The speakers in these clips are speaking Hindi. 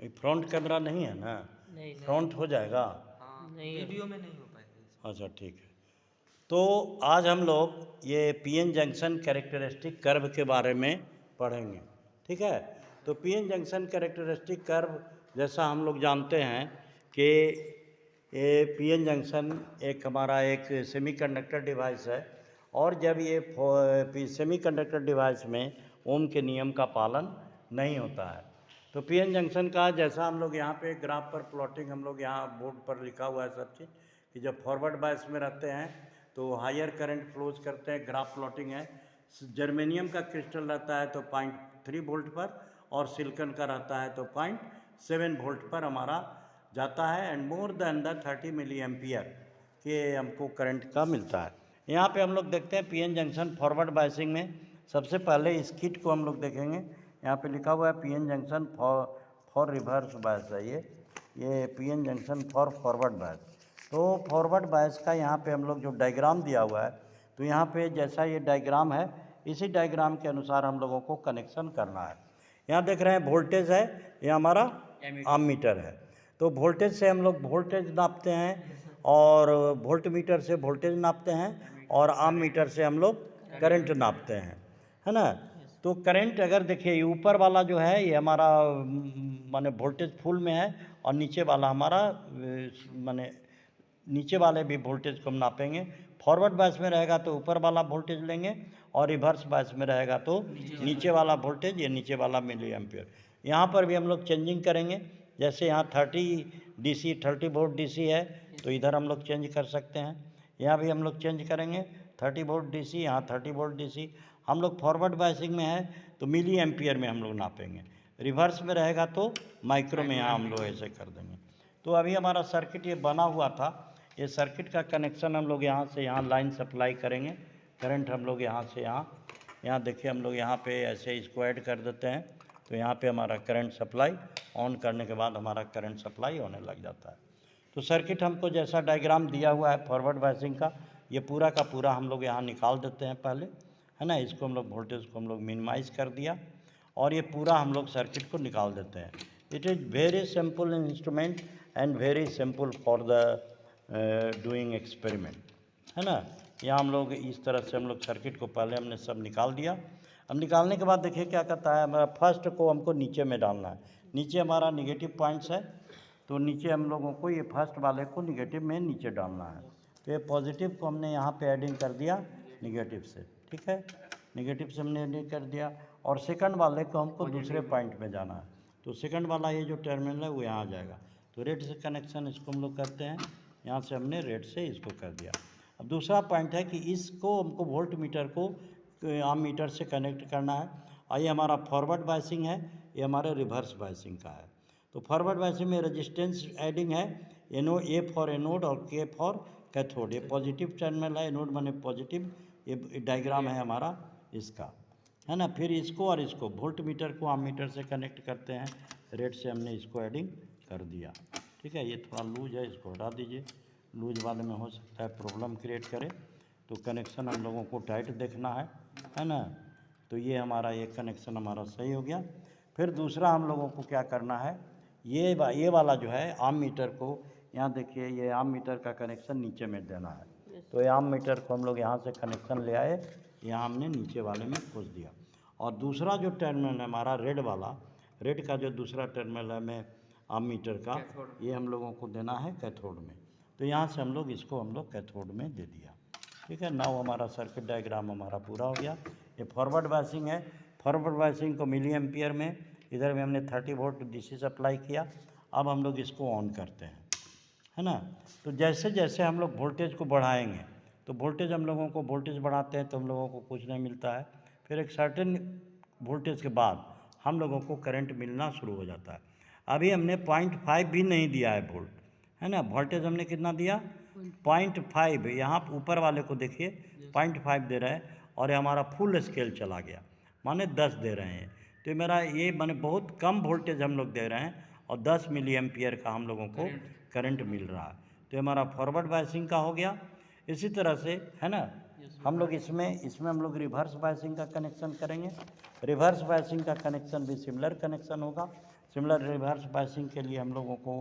फ्रंट कैमरा नहीं है ना? नहीं फ्रंट हो जाएगा? हाँ, नहीं वीडियो में नहीं हो पाएगा। अच्छा ठीक है। तो आज हम लोग ये पीएन जंक्शन कैरेक्टरिस्टिक कर्व के बारे में पढ़ेंगे, ठीक है। तो पीएन जंक्शन कैरेक्टरिस्टिक कर्व जैसा हम लोग जानते हैं कि ये पीएन जंक्शन एक हमारा एक सेमीकंडक्टर डिवाइस है, और जब ये सेमीकंडक्टर डिवाइस में ओम के नियम का पालन नहीं होता है तो पीएन जंक्शन का जैसा हम लोग यहाँ पे ग्राफ पर प्लॉटिंग हम लोग यहाँ बोर्ड पर लिखा हुआ है सब चीज़ कि जब फॉरवर्ड बायस में रहते हैं तो हायर करंट फ्लोज करते हैं, ग्राफ प्लॉटिंग है। जर्मेनियम का क्रिस्टल रहता है तो 0.3 वोल्ट पर, और सिलिकॉन का रहता है तो 0.7 वोल्ट पर हमारा जाता है, and more than the 30 milli ampere के हमको करंट का मिलता है। यहाँ पे हम लोग देखते हैं पीएन जंक्शन फॉरवर्ड बायसिंग में सबसे पहले इस किट को हम लोग देखेंगे। यहाँ पे लिखा हुआ है PN junction for reverse bias है, ये PN junction for forward bias. तो फॉरवर्ड बायस का यहाँ पे हम लोग जो डायग्राम दिया हुआ है, तो यहाँ पे जैसा ये डायग्राम है इसी डायग्राम के अनुसार हम लोगों को कनेक्शन करना है। यहाँ देख रहे हैं वोल्टेज है, ये हमारा एमीटर है। तो वोल्टेज से हम लोग वोल्टेज नापते हैं, और वोल्ट मीटर से वोल्टेज नापते हैं, और आम मीटर से हम लोग करंट नापते हैं, है ना। तो करंट अगर देखिए ऊपर वाला जो है ये हमारा माने वोल्टेज फुल में है, और नीचे वाला हमारा माने नीचे वाले भी वोल्टेज को हम नापेंगे। फॉरवर्ड बायस में रहेगा तो ऊपर वाला वोल्टेज लेंगे, और रिवर्स बायस में रहेगा तो नीचे वाला वोल्टेज, ये नीचे वाला मिली एम्पियर। यहाँ पर भी हम लोग चेंजिंग करेंगे, जैसे यहाँ 30 वोल्ट डीसी है तो इधर हम लोग चेंज कर सकते हैं। यहाँ भी हम लोग चेंज करेंगे 30 वोल्ट डीसी, यहाँ 30 वोल्ट डीसी। हम लोग फॉरवर्ड बायसिंग में है तो मिली एम्पियर में हम लोग नापेंगे, रिवर्स में रहेगा तो माइक्रो में यहाँ हम लोग ऐसे कर देंगे। तो अभी हमारा सर्किट ये बना हुआ था, ये सर्किट का कनेक्शन हम लोग यहाँ से यहाँ लाइन सप्लाई करेंगे। करंट हम लोग यहाँ से यहाँ देखिए हम लोग यहाँ पे ऐसे इसको ऐड कर देते हैं, तो यहाँ पे हमारा करंट सप्लाई ऑन करने के बाद हमारा करंट सप्लाई होने लग जाता है। तो सर्किट हमको जैसा डायग्राम दिया हुआ है फॉरवर्ड बायसिंग का, ये पूरा का पूरा हम लोग यहाँ निकाल देते हैं पहले, है ना। इसको हम लोग वोल्टेज को हम लोग मिनिमाइज़ कर दिया, और ये पूरा हम लोग सर्किट को निकाल देते हैं। It is very simple instrument and very simple for the doing experiment, है ना। यहाँ हम लोग इस तरह से हम लोग सर्किट को पहले हमने सब निकाल दिया। अब निकालने के बाद देखिए क्या कहता है, हमारा फर्स्ट को हमको नीचे में डालना है। नीचे हमारा निगेटिव पॉइंट्स है, तो नीचे हम लोगों को ये फर्स्ट वाले को निगेटिव में नीचे डालना है। तो ये पॉजिटिव को हमने यहाँ पे एडिंग कर दिया निगेटिव से, ठीक है, निगेटिव से हमने एडिंग कर दिया। और सेकंड वाले को हमको दूसरे पॉइंट में जाना है, तो सेकंड वाला ये जो टर्मिनल है वो यहाँ आ जाएगा। तो रेड से कनेक्शन इसको हम लोग करते हैं, यहाँ से हमने रेड से इसको कर दिया। अब दूसरा पॉइंट है कि इसको हमको वोल्ट मीटर को आम मीटर से कनेक्ट करना है, और ये हमारा फॉरवर्ड बायसिंग है, ये हमारे रिवर्स बायसिंग का है। तो फॉरवर्ड बायसिंग में रेजिस्टेंस एडिंग है, ए फॉर एनोड और के फॉर कैथोड। ये पॉजिटिव टर्मिनल है, एनोड माने पॉजिटिव, ये डायग्राम है हमारा इसका, है ना। फिर इसको और इसको वोल्ट मीटर को आम मीटर से कनेक्ट करते हैं, रेड से हमने इसको एडिंग कर दिया, ठीक है। ये थोड़ा लूज है, इसको हटा दीजिए, लूज वाले में हो सकता है प्रॉब्लम क्रिएट करे, तो कनेक्शन हम लोगों को टाइट देखना है ना। तो ये हमारा ये कनेक्शन हमारा सही हो गया। फिर दूसरा हम लोगों को क्या करना है, ये वाला जो है आम मीटर को, यहाँ देखिए ये आम मीटर का कनेक्शन नीचे में देना है। तो ये आम मीटर को हम लोग यहाँ से कनेक्शन ले आए, यहाँ हमने नीचे वाले में खोज दिया। और दूसरा जो टर्मिनल है हमारा रेड वाला, रेड का जो दूसरा टर्मिनल है में आम मीटर का, ये हम लोगों को देना है कैथोड में। तो यहाँ से हम लोग इसको हम लोग कैथोड में दे दिया, ठीक है। नाउ हमारा सर्किट डायग्राम हमारा पूरा हो गया। ये फॉरवर्ड बायसिंग है, फॉरवर्ड बायसिंग को मिली एम्पियर में, इधर में हमने 30 वोल्ट डीसी सप्लाई किया। अब हम लोग इसको ऑन करते हैं, है ना। तो जैसे जैसे हम लोग वोल्टेज को बढ़ाएंगे, तो वोल्टेज हम लोगों को वोल्टेज बढ़ाते हैं तो हम लोगों को कुछ नहीं मिलता है, फिर एक सर्टेन वोल्टेज के बाद हम लोगों को करंट मिलना शुरू हो जाता है। अभी हमने 0.5 भी नहीं दिया है वोल्ट, है ना। वोल्टेज हमने कितना दिया 0.5, यहाँ ऊपर वाले को देखिए 0.5 दे रहे हैं, और ये हमारा फुल स्केल चला गया, माने 10 दे रहे हैं। तो मेरा ये माने बहुत कम वोल्टेज हम लोग दे रहे हैं, और 10 मिली एम्पियर का हम लोगों को करंट मिल रहा है। तो हमारा फॉरवर्ड बायसिंग का हो गया। इसी तरह से, है ना, हम लोग इसमें हम लोग रिवर्स बायसिंग का कनेक्शन करेंगे। रिवर्स बायसिंग का कनेक्शन भी सिमिलर कनेक्शन होगा। सिमिलर रिवर्स बायसिंग के लिए हम लोगों को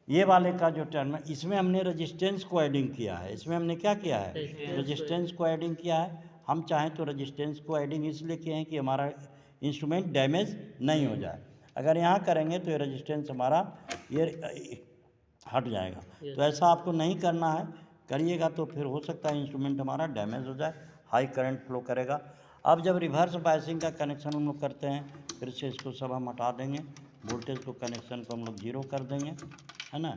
ये वाले का जो टर्म है, इसमें हमने रेजिस्टेंस को एडिंग किया है। इसमें हमने क्या किया है? रेजिस्टेंस को एडिंग किया है। हम चाहें तो रेजिस्टेंस को एडिंग इसलिए किए हैं कि हमारा इंस्ट्रूमेंट डैमेज नहीं हो जाए। अगर यहाँ करेंगे तो ये रेजिस्टेंस हमारा ये हट जाएगा। तो ऐसा आपको नहीं करना है, करिएगा तो फिर हो सकता है इंस्ट्रूमेंट हमारा डैमेज हो जाए, हाई करंट फ्लो करेगा। अब जब रिवर्स बायसिंग का कनेक्शन हम लोग करते हैं, फिर से इसको सब हम हटा देंगे, वोल्टेज को कनेक्शन को हम लोग 0 कर देंगे, है ना।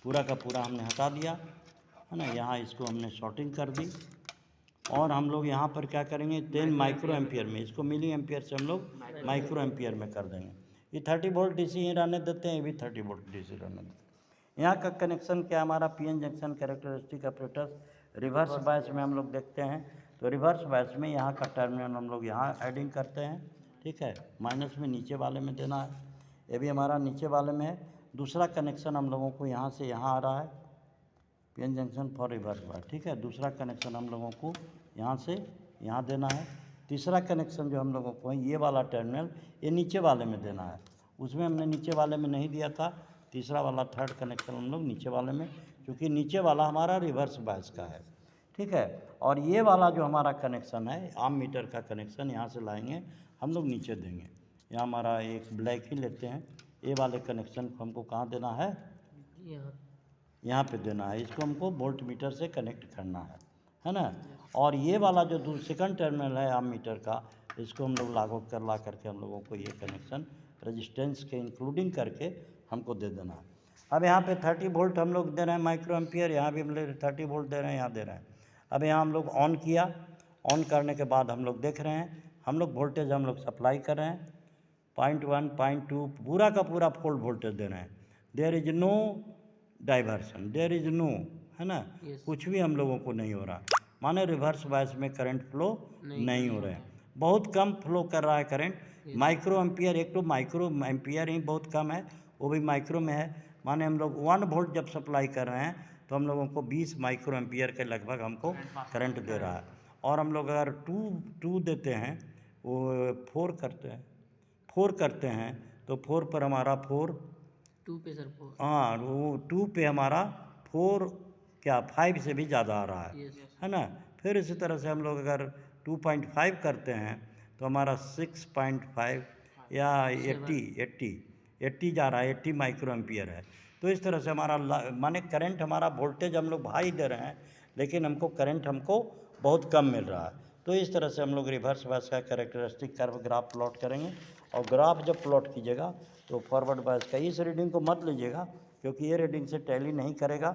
पूरा का पूरा हमने हटा दिया, है ना। यहाँ इसको हमने शॉर्टिंग कर दी और हम लोग यहाँ पर क्या करेंगे 10 माइक्रो एम्पियर में, इसको मिली एम्पियर से हम लोग माइक्रो एम्पियर में कर देंगे। ये 30 वोल्ट डीसी ही रहने देते हैं, ये भी 30 वोल्ट डीसी रहने देते हैं। यहाँ का कनेक्शन क्या हमारा PN junction characteristic operators reverse bias में हम लोग देखते हैं। तो रिवर्स बायस में यहाँ का टर्मिनल हम लोग यहाँ एडिंग करते हैं, ठीक है। माइनस में नीचे वाले में देना है, ये भी हमारा नीचे वाले में है। दूसरा कनेक्शन हम लोगों को यहाँ से यहाँ आ रहा है, PN junction for reverse bias, ठीक है। दूसरा कनेक्शन हम लोगों को यहाँ से यहाँ देना है। तीसरा कनेक्शन जो हम लोगों को है, ये वाला टर्मिनल ये नीचे वाले में देना है, उसमें हमने नीचे वाले में नहीं दिया था। तीसरा वाला थर्ड कनेक्शन हम लोग नीचे वाले में, क्योंकि नीचे वाला हमारा रिवर्स बायस का है, ठीक है। और ये वाला जो हमारा कनेक्शन है आम मीटर का कनेक्शन, यहाँ से लाएंगे हम लोग नीचे देंगे। यहाँ हमारा एक ब्लैक ही लेते हैं, ये वाले कनेक्शन को हमको कहाँ देना है? यहाँ पे देना है। इसको हमको वोल्ट मीटर से कनेक्ट करना है ना। और ये वाला जो सेकंड टर्मिनल है आम मीटर का, इसको हम लोग लागू ला करके हम लोगों को ये कनेक्शन रेजिस्टेंस के इंक्लूडिंग करके हमको दे देना है। अब यहाँ पे 30 वोल्ट हम लोग दे रहे हैं माइक्रो एम्पियर, यहाँ भी हम लोग 30 वोल्ट दे रहे हैं, यहाँ दे रहे हैं। अब यहाँ हम लोग ऑन किया, ऑन करने के बाद हम लोग देख रहे हैं, हम लोग वोल्टेज हम लोग सप्लाई कर रहे हैं 0.1 0.2 पूरा का पूरा फुल वोल्टेज दे रहे हैं। There is no diversion, there is no, है ना। कुछ भी हम लोगों को नहीं हो रहा, माने रिवर्स बायस में करंट फ्लो नहीं हो रहे हैं, बहुत कम फ्लो कर रहा है करंट। माइक्रो एम्पियर, एक तो माइक्रो एम्पियर ही बहुत कम है, वो भी माइक्रो में है। माने हम लोग 1 वोल्ट जब सप्लाई कर रहे हैं तो हम लोगों को 20 माइक्रो एम्पियर के लगभग हमको करंट दे रहा है। और हम लोग अगर 2 देते हैं, वो 4 करते हैं तो 4 पर हमारा 2 पे सर 4, हाँ वो 2 पे हमारा 4 क्या 5 से भी ज़्यादा आ रहा है ना। फिर इसी तरह से हम लोग अगर 2.5 करते हैं तो हमारा 6.5 या 80 जा रहा है, 80 माइक्रो एम्पियर है। तो इस तरह से हमारा माने करंट हमारा वोल्टेज हम लोग हाई दे रहे हैं, लेकिन हमको करंट हमको बहुत कम मिल रहा है। तो इस तरह से हम लोग रिवर्स बायस का कैरेक्टरिस्टिक कर्व ग्राफ प्लॉट करेंगे। और ग्राफ जब प्लॉट कीजिएगा तो फॉरवर्ड बायस का इस रीडिंग को मत लीजिएगा, क्योंकि ये रीडिंग से टैली नहीं करेगा।